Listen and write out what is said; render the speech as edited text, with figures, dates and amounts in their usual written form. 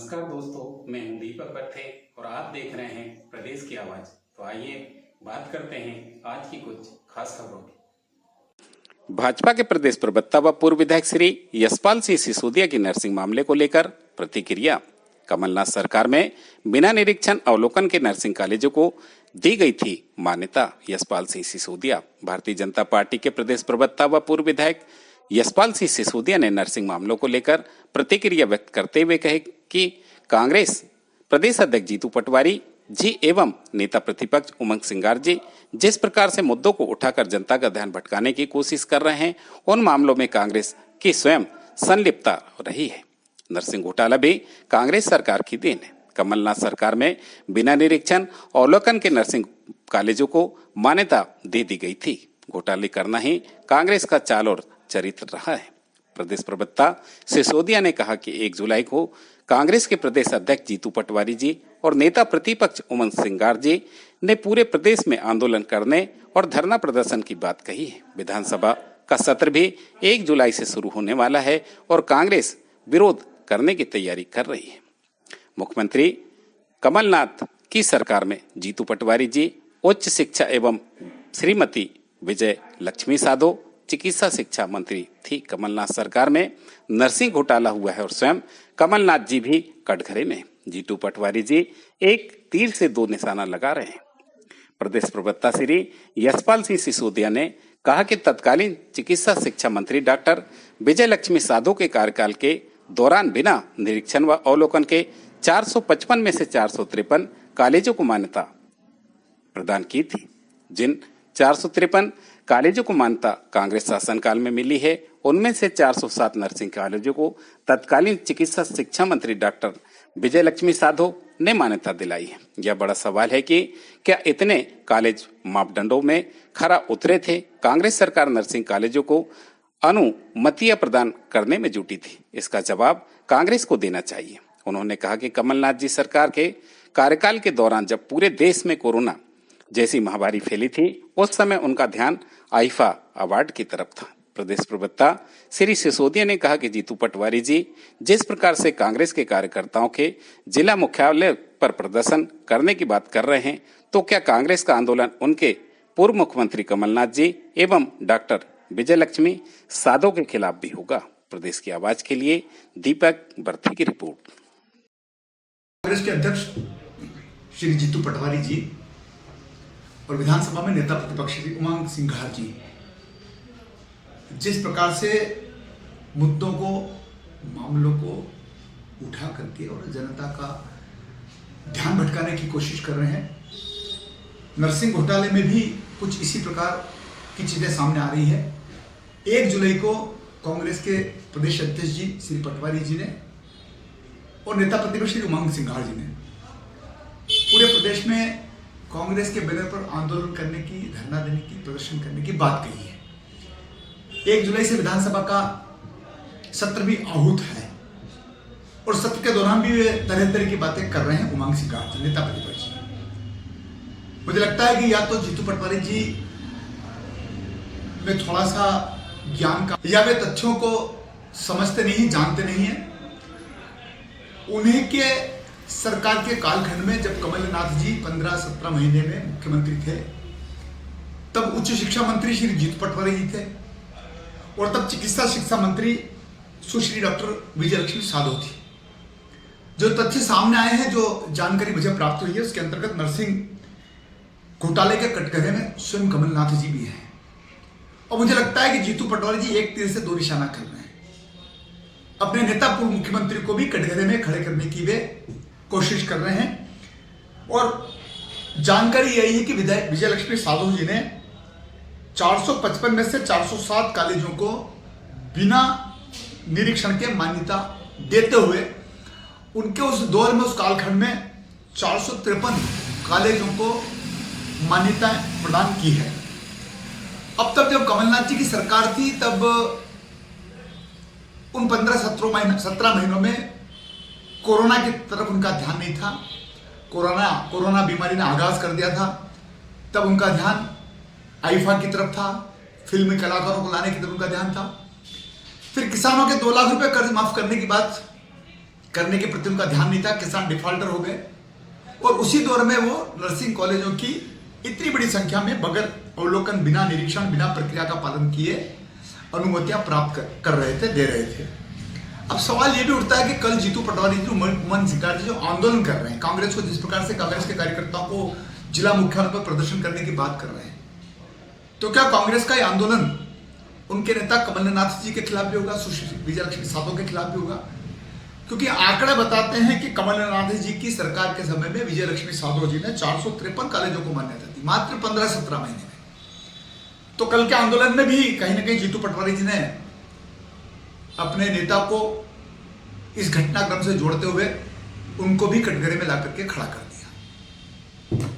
नमस्कार दोस्तों, मैं हूं दीपक पत्थे और आप देख रहे हैं प्रदेश की आवाज। तो आइए बात करते हैं आज की कुछ खास खबरों की। भाजपा के प्रदेश प्रवक्ता व पूर्व विधायक श्री यशपाल सिंह सिसोदिया की नर्सिंग मामले को लेकर प्रतिक्रिया। कमलनाथ सरकार में बिना निरीक्षण अवलोकन के नर्सिंग कॉलेजों को दी गई थी मान्यता। यशपाल सिंह सिसोदिया। भारतीय जनता पार्टी के प्रदेश प्रवक्ता व पूर्व विधायक यशपाल सिंह सिसोदिया ने नर्सिंग मामलों को लेकर प्रतिक्रिया व्यक्त करते हुए कहे कि कांग्रेस प्रदेश अध्यक्ष जीतू पटवारी जी एवं नेता प्रतिपक्ष उमंग सिंगार जी जिस प्रकार से मुद्दों को उठाकर जनता का ध्यान भटकाने की कोशिश कर रहे हैं, उन मामलों में कांग्रेस की स्वयं संलिप्तता रही है। नर्सिंग घोटाला भी कांग्रेस सरकार की देन है। कमलनाथ सरकार में बिना निरीक्षण अवलोकन के नर्सिंग कॉलेजों को मान्यता दे दी गई थी। घोटाले करना ही कांग्रेस का चाल और चरित्र रहा है। प्रदेश प्रवक्ता सिसोदिया ने कहा कि 1 जुलाई को कांग्रेस के प्रदेश अध्यक्ष जीतू पटवारी जी और नेता प्रतिपक्ष उमंग सिंगार जी ने पूरे प्रदेश में आंदोलन करने और धरना प्रदर्शन की बात कही है। विधानसभा का सत्र भी 1 जुलाई से शुरू होने वाला है और कांग्रेस विरोध करने की तैयारी कर रही है। मुख्यमंत्री कमलनाथ की सरकार में जीतू पटवारी जी उच्च शिक्षा एवं श्रीमती विजय लक्ष्मी साधो चिकित्सा शिक्षा मंत्री थी। कमलनाथ सरकार में नर्सिंग घोटाला हुआ है और स्वयं कमलनाथ जी भी कटघरे में। जीतू पटवारी जी एक तीर से 2 निशाना लगा रहे हैं। प्रदेश प्रवक्ता श्री यशपाल सिंह सिसोदिया ने कहा कि तत्कालीन चिकित्सा शिक्षा मंत्री डॉक्टर विजय लक्ष्मी साधो के कार्यकाल के दौरान बिना निरीक्षण व अवलोकन के 455 में से 453 कॉलेजों को मान्यता प्रदान की थी। जिन 453 कॉलेजों को मान्यता कांग्रेस शासनकाल में मिली है, उनमें से 407 नर्सिंग कॉलेजों को तत्कालीन चिकित्सा शिक्षा मंत्री डॉक्टर विजय लक्ष्मी साधो ने मान्यता दिलाई है। यह बड़ा सवाल है कि क्या इतने कॉलेज मापदंडों में खरा उतरे थे? कांग्रेस सरकार नर्सिंग कॉलेजों को अनुमतियां प्रदान करने में जुटी थी। इसका जवाब कांग्रेस को देना चाहिए। उन्होंने कहा कि कमलनाथ जी सरकार के कार्यकाल के दौरान जब पूरे देश में कोरोना जैसी महामारी फैली थी, उस समय उनका ध्यान आईफा अवार्ड की तरफ था। प्रदेश प्रवक्ता श्री सिसोदिया ने कहा कि जीतू पटवारी जी जिस प्रकार से कांग्रेस के कार्यकर्ताओं के जिला मुख्यालय पर प्रदर्शन करने की बात कर रहे हैं, तो क्या कांग्रेस का आंदोलन उनके पूर्व मुख्यमंत्री कमलनाथ जी एवं डॉक्टर विजय लक्ष्मी साधो के खिलाफ भी होगा? प्रदेश की आवाज के लिए दीपक बर्थी की रिपोर्ट। कांग्रेस के अध्यक्ष श्री जीतू पटवारी जी और विधानसभा में नेता प्रतिपक्ष श्री उमंग सिंघार जी जिस प्रकार से मुद्दों को मामलों को उठा करके और जनता का ध्यान भटकाने की कोशिश कर रहे हैं, नर्सिंग घोटाले में भी कुछ इसी प्रकार की चीजें सामने आ रही है। 1 जुलाई को कांग्रेस के प्रदेश अध्यक्ष जी श्री पटवारी जी ने और नेता प्रतिपक्ष श्री उमंग सिंघार जी ने पूरे प्रदेश में कांग्रेस के बैनर पर आंदोलन करने की, धरना देने की, प्रदर्शन करने की बात कही है। 1 जुलाई से विधानसभा का सत्र भी आहूत है और सत्र के दौरान भी वे तरह तरह की बातें कर रहे हैं उमंग सिंघार जी, नेता प्रतिपक्ष जी। मुझे लगता है कि या तो जीतू पटवारी जी में थोड़ा सा ज्ञान का, या वे तथ्यों को समझते नहीं, जानते नहीं है। उन्हीं के सरकार के कालखंड में जब कमलनाथ जी 15-17 महीने में मुख्यमंत्री थे, तब उच्च शिक्षा मंत्री श्री जीतू पटवारी जी थे और तब चिकित्सा शिक्षा मंत्री सुश्री डॉक्टर विजय लक्ष्मी साधो थी। जो तथ्य सामने आए हैं, जो जानकारी मुझे प्राप्त हुई है, उसके अंतर्गत नर्सिंग घोटाले के कटघरे में स्वयं कमलनाथ जी भी हैं और मुझे लगता है कि जीतू पटवारी जी एक तीर से 2 निशाना कर रहे हैं। अपने नेता पूर्व मुख्यमंत्री को भी कटघरे में खड़े करने की वे कोशिश कर रहे हैं और जानकारी यही है कि विजय लक्ष्मी साधो जी ने 455 में से 407 कॉलेजों को बिना निरीक्षण के मान्यता देते हुए उनके उस दौर में, उस कालखंड में 453 कॉलेजों को मान्यता प्रदान की है। अब तक जब कमलनाथ जी की सरकार थी, तब उन 15-17 महीनों में कोरोना की तरफ उनका ध्यान नहीं था। कोरोना बीमारी ने आगाज कर दिया था, तब उनका ध्यान आईफा की तरफ था, फिल्मी कलाकारों को लाने की तरफ उनका ध्यान था। फिर किसानों के 2 लाख रुपए कर्ज माफ करने की बात करने के प्रति उनका ध्यान नहीं था, किसान डिफॉल्टर हो गए और उसी दौर में वो नर्सिंग कॉलेजों की इतनी बड़ी संख्या में बगैर अवलोकन, बिना निरीक्षण, बिना प्रक्रिया का पालन किए अनुमतियां प्राप्त कर रहे थे, दे रहे थे। अब सवाल ये भी उठता है कि कल जीतू पटवारी जी, मन सिंघार जी जो आंदोलन कर रहे हैं, कांग्रेस को जिस प्रकार से कांग्रेस के कार्यकर्ताओं को जिला मुख्यालयों पर प्रदर्शन करने की बात कर रहे हैं, तो क्या कांग्रेस का ये आंदोलन उनके नेता कमलनाथ जी के खिलाफ भी होगा, सुश्री विजयलक्ष्मी साधो के खिलाफ भी होगा? क्योंकि आंकड़े बताते हैं कि कमलनाथ जी की सरकार के समय में विजयलक्ष्मी साधो जी ने 453 कॉलेजों को मान्यता दी, मात्र 15-17 महीने में। तो कल के आंदोलन में भी कहीं ना कहीं जीतू पटवारी जी ने अपने नेता को इस घटनाक्रम से जोड़ते हुए उनको भी कटघरे में ला करके खड़ा कर दिया।